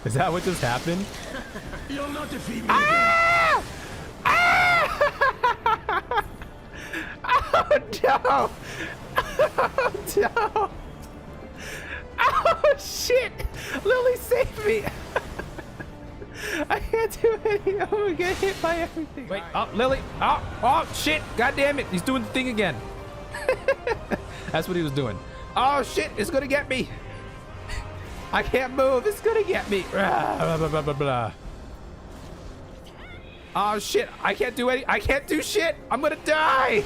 Is that what just happened? You'll not defeat me Ah! Ah! Oh no! Oh no! Oh shit! Lily, save me! I can't do anything. I'm gonna get hit by everything. Wait, oh, Lily. Oh, shit. God damn it. He's doing the thing again. That's what he was doing. Oh shit, it's gonna get me. I can't move. It's gonna get me. Blah, blah, blah, blah, blah. Oh shit, I can't do shit. I'm gonna die.